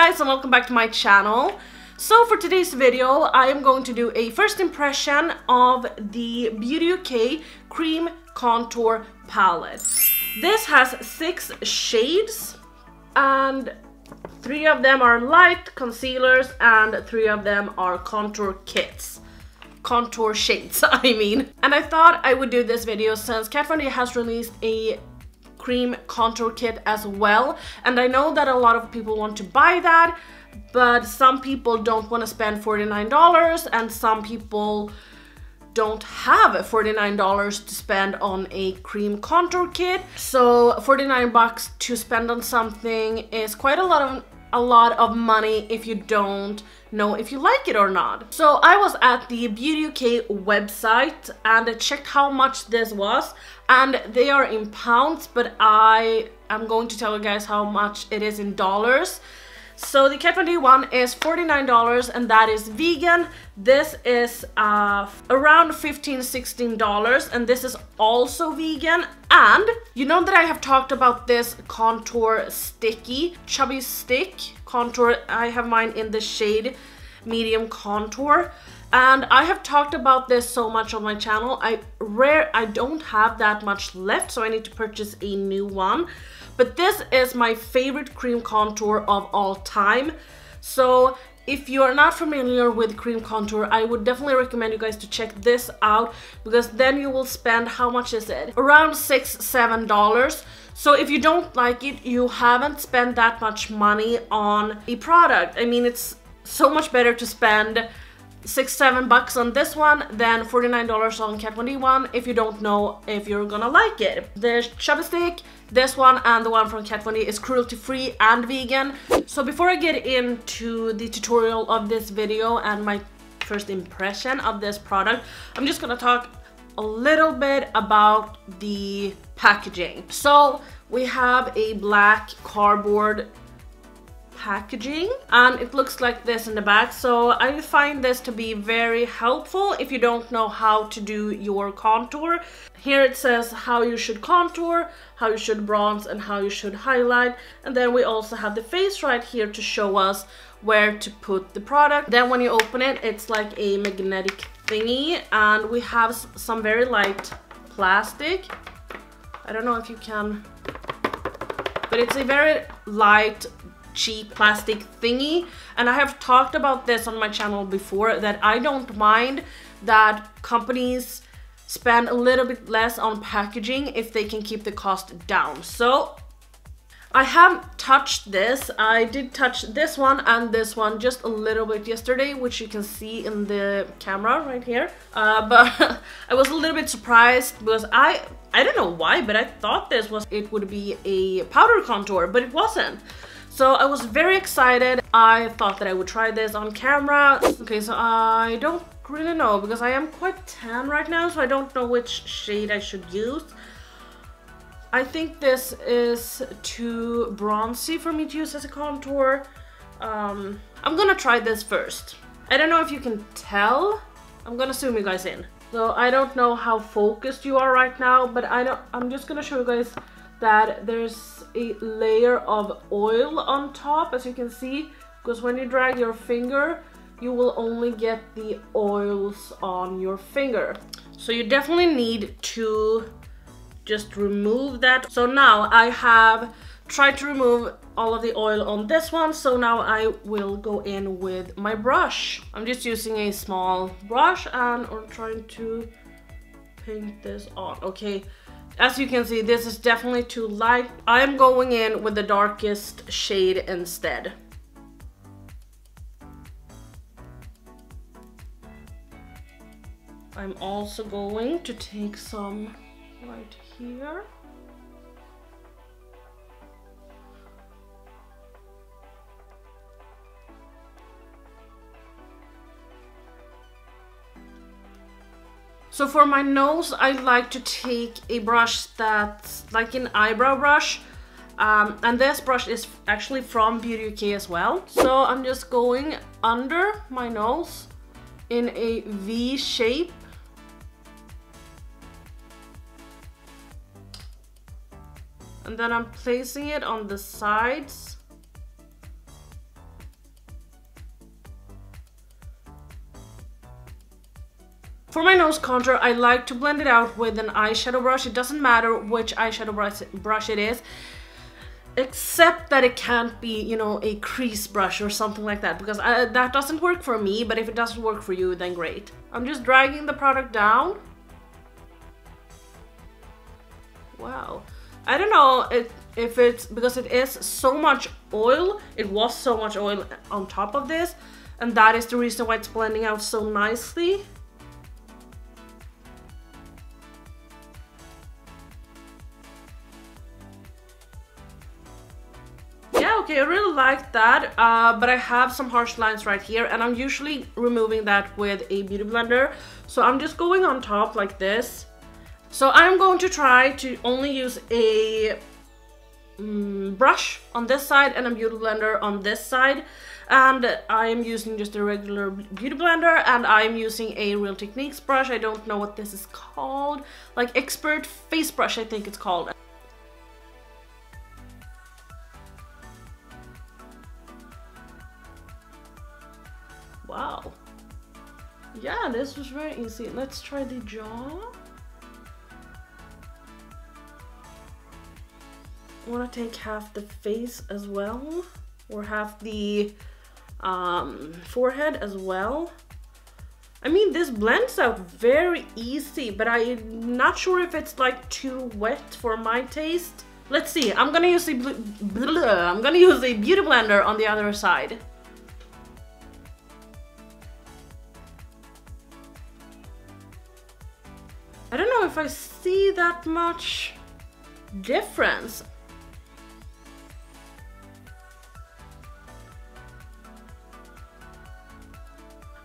guys, and welcome back to my channel. So for today's video, I am going to do a first impression of the Beauty UK Cream Contour Palette. This has 6 shades, and 3 of them are light concealers and 3 of them are contour kits. Contour shades, I mean. And I thought I would do this video since Kat Von D has released a cream contour kit as well, and I know that a lot of people want to buy that, but some people don't want to spend $49 and some people don't have $49 to spend on a cream contour kit. So 49 bucks to spend on something is quite a lot of money if you don't know if you like it or not. So I was at the Beauty UK website and I checked how much this was, and they are in pounds, but I am going to tell you guys how much it is in dollars. So the Kat Von D one is $49 and that is vegan. This is around $15–16 and this is also vegan. And you know that I have talked about this contour sticky chubby stick contour. I have mine in the shade medium contour, and I have talked about this so much on my channel. I don't have that much left, so I need to purchase a new one. But this is my favorite cream contour of all time. So if you are not familiar with cream contour, I would definitely recommend you guys to check this out, because then you will spend, how much is it? Around $6–7. So if you don't like it, you haven't spent that much money on a product. I mean, it's so much better to spend $6–7 bucks on this one than $49 on Kat Von D one if you don't know if you're gonna like it. The chubby stick, this one, and the one from Kat Von D is cruelty free and vegan. So before I get into the tutorial of this video and my first impression of this product, I'm just gonna talk a little bit about the packaging. So we have a black cardboard packaging and it looks like this in the back. So I find this to be very helpful if you don't know how to do your contour. Here it says how you should contour, how you should bronze, and how you should highlight, and then we also have the face right here to show us where to put the product. Then when you open it, it's like a magnetic thingy, and we have some very light plastic. I don't know if you can, but it's a very light cheap plastic thingy, and I have talked about this on my channel before that I don't mind that companies spend a little bit less on packaging if they can keep the cost down. So I have touched this. I did touch this one and this one just a little bit yesterday, which you can see in the camera right here, but I was a little bit surprised because I don't know why, but I thought it would be a powder contour, but it wasn't. So I was very excited. I thought that I would try this on camera. Okay, so I don't really know because I am quite tan right now, so I don't know which shade I should use. I think this is too bronzy for me to use as a contour. I'm gonna try this first. I don't know if you can tell. I'm gonna zoom you guys in. So I don't know how focused you are right now, but I'm just gonna show you guys that there's a layer of oil on top, as you can see, because when you drag your finger, you will only get the oils on your finger. So you definitely need to just remove that. So now I have tried to remove all of the oil on this one, so now I will go in with my brush. I'm just using a small brush and I'm trying to paint this on. Okay. As you can see, this is definitely too light. I am going in with the darkest shade instead. I'm also going to take some right here. So for my nose, I like to take a brush that's like an eyebrow brush. And this brush is actually from Beauty UK as well. So I'm just going under my nose in a V shape. And then I'm placing it on the sides For my nose contour, I like to blend it out with an eyeshadow brush. It doesn't matter which eyeshadow brush it is, except that it can't be, you know, a crease brush or something like that, because that doesn't work for me, but if it doesn't work for you, then great. I'm just dragging the product down. Wow. I don't know if it's because it is so much oil. It was so much oil on top of this, and that is the reason why it's blending out so nicely. Yeah, okay, I really like that, but I have some harsh lines right here, and I'm usually removing that with a beauty blender. So I'm just going on top like this. So I'm going to try to only use a brush on this side and a beauty blender on this side. And I am using just a regular beauty blender, and I'm using a Real Techniques brush. I don't know what this is called. Like Expert Face Brush, I think it's called. Wow. Yeah, this was very easy. Let's try the jaw. I want to take half the face as well, or half the forehead as well. I mean, this blends out very easy, but I'm not sure if it's like too wet for my taste. Let's see. I'm gonna use a beauty blender on the other side. I don't know if I see that much difference.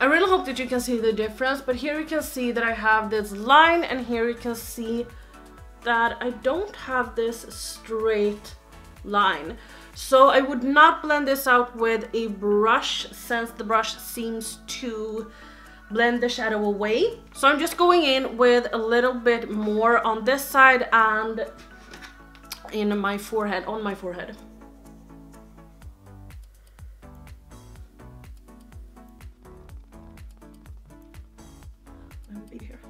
I really hope that you can see the difference, but here you can see that I have this line, and here you can see that I don't have this straight line. So I would not blend this out with a brush, since the brush seems to blend the shadow away. So I'm just going in with a little bit more on this side and in my forehead, on my forehead. Let me be here.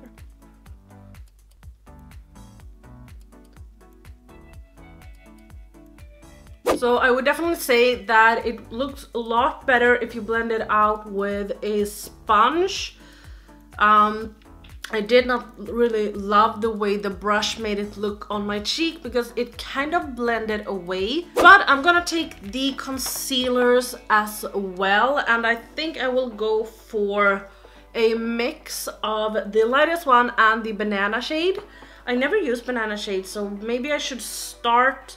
So I would definitely say that it looks a lot better if you blend it out with a sponge. I did not really love the way the brush made it look on my cheek, because it kind of blended away. But I'm gonna take the concealers as well, and I think I will go for a mix of the lightest one and the banana shade. I never used banana shade, so maybe I should start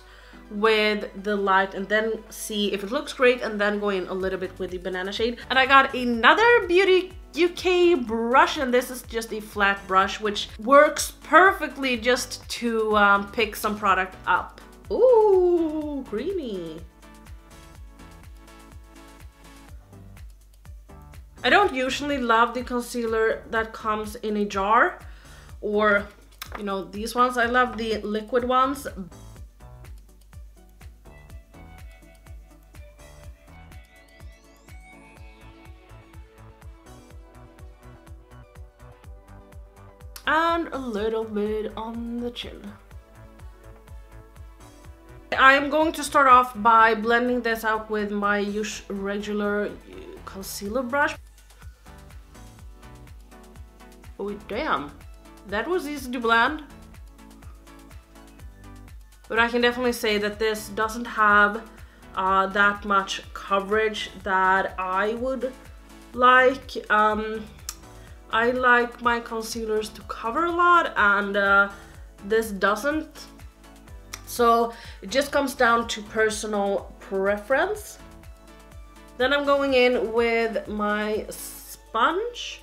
with the light and then see if it looks great, and then go in a little bit with the banana shade. And I got another Beauty UK brush, and this is just a flat brush, which works perfectly just to pick some product up. Ooh, creamy. I don't usually love the concealer that comes in a jar, or you know, these ones. I love the liquid ones. And a little bit on the chin. I'm going to start off by blending this out with my regular concealer brush. Oh damn, that was easy to blend. But I can definitely say that this doesn't have that much coverage that I would like. I like my concealers to cover a lot, and this doesn't. So it just comes down to personal preference. Then I'm going in with my sponge.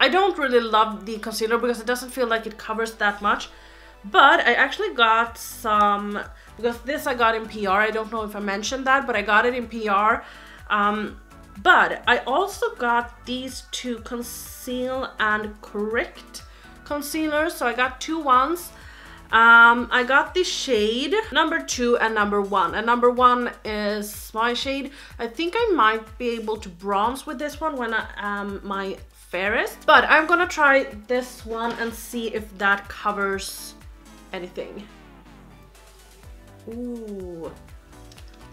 I don't really love the concealer because it doesn't feel like it covers that much. But I actually got some, because this I got in PR. I don't know if I mentioned that, but I got it in PR. But I also got these two conceal and correct concealers. So I got two ones. I got the shade number 2 and number 1, and number 1 is my shade. I think I might be able to bronze with this one when I am my fairest, but I'm gonna try this one and see if that covers anything. Ooh,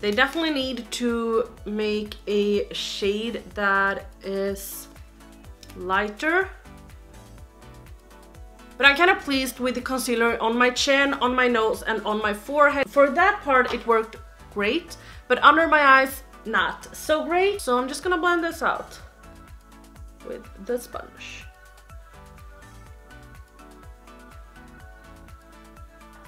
they definitely need to make a shade that is lighter. But I'm kind of pleased with the concealer on my chin, on my nose, and on my forehead. For that part, it worked great, but under my eyes, not so great. So I'm just gonna blend this out with the sponge.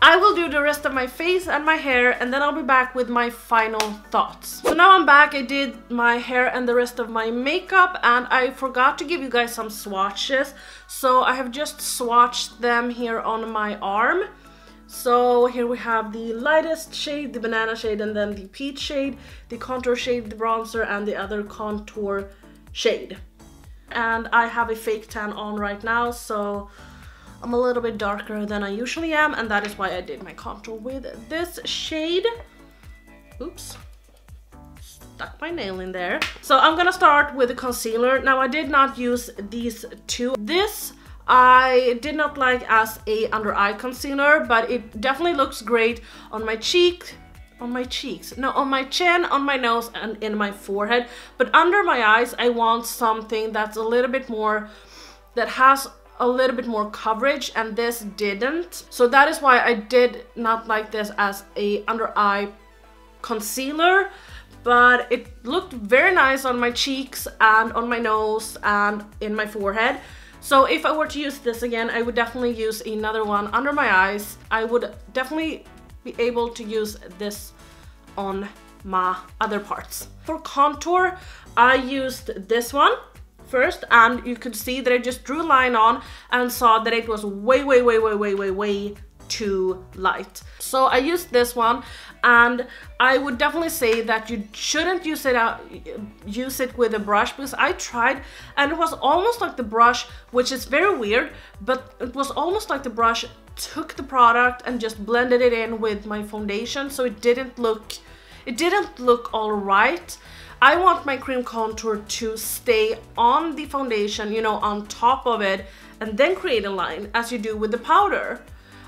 I will do the rest of my face and my hair, and then I'll be back with my final thoughts. So now I'm back. I did my hair and the rest of my makeup, and I forgot to give you guys some swatches. So I have just swatched them here on my arm. So here we have the lightest shade, the banana shade, and then the peach shade, the contour shade, the bronzer, and the other contour shade. And I have a fake tan on right now, so I'm a little bit darker than I usually am, and that is why I did my contour with this shade. Oops, stuck my nail in there. So I'm gonna start with the concealer. Now I did not use these two. This I did not like as a under eye concealer, but it definitely looks great on my cheek. On my cheeks, no, on my chin, on my nose, and in my forehead. But under my eyes, I want something that's a little bit more, that has a little bit more coverage, and this didn't. So that is why I did not like this as a under eye concealer, but it looked very nice on my cheeks and on my nose and in my forehead. So if I were to use this again, I would definitely use another one under my eyes. I would definitely be able to use this on my other parts. For contour, I used this one first, and you could see that I just drew a line on and saw that it was way too light. So I used this one, and I would definitely say that you shouldn't use it with a brush, because I tried and it was almost like the brush, which is very weird, but it was almost like the brush took the product and just blended it in with my foundation, so it didn't look all right. I want my cream contour to stay on the foundation, you know, on top of it, and then create a line as you do with the powder.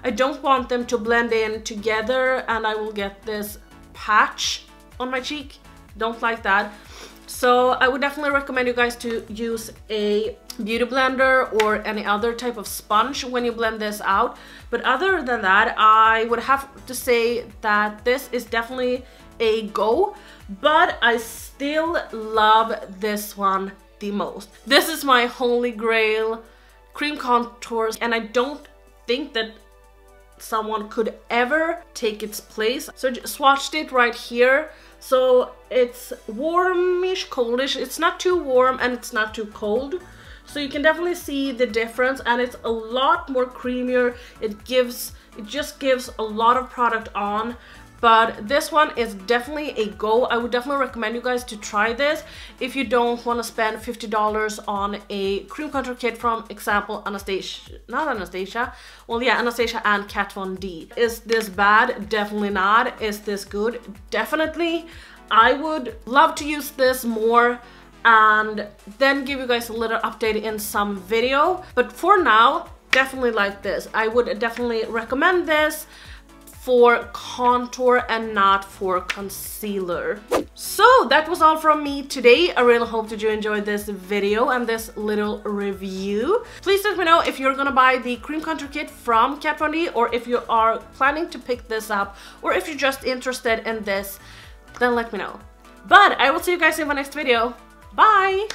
I don't want them to blend in together and I will get this patch on my cheek. Don't like that. So I would definitely recommend you guys to use a beauty blender or any other type of sponge when you blend this out. But other than that, I would have to say that this is definitely a go, but I still love this one the most. This is my holy grail cream contours, and I don't think that someone could ever take its place. So I just swatched it right here. So it's warmish, coldish. It's not too warm and it's not too cold. So you can definitely see the difference, and it's a lot more creamier. It just gives a lot of product on. But this one is definitely a go. I would definitely recommend you guys to try this if you don't want to spend $50 on a cream contour kit from, example, Anastasia, not Anastasia, well yeah, Anastasia and Kat Von D. Is this bad? Definitely not. Is this good? Definitely. I would love to use this more and then give you guys a little update in some video. But for now, definitely like this. I would definitely recommend this for contour and not for concealer. So that was all from me today. I really hope that you enjoyed this video and this little review. Please let me know if you're gonna buy the cream contour kit from Kat Von D, or if you are planning to pick this up, or if you're just interested in this, then let me know. But I will see you guys in my next video. Bye!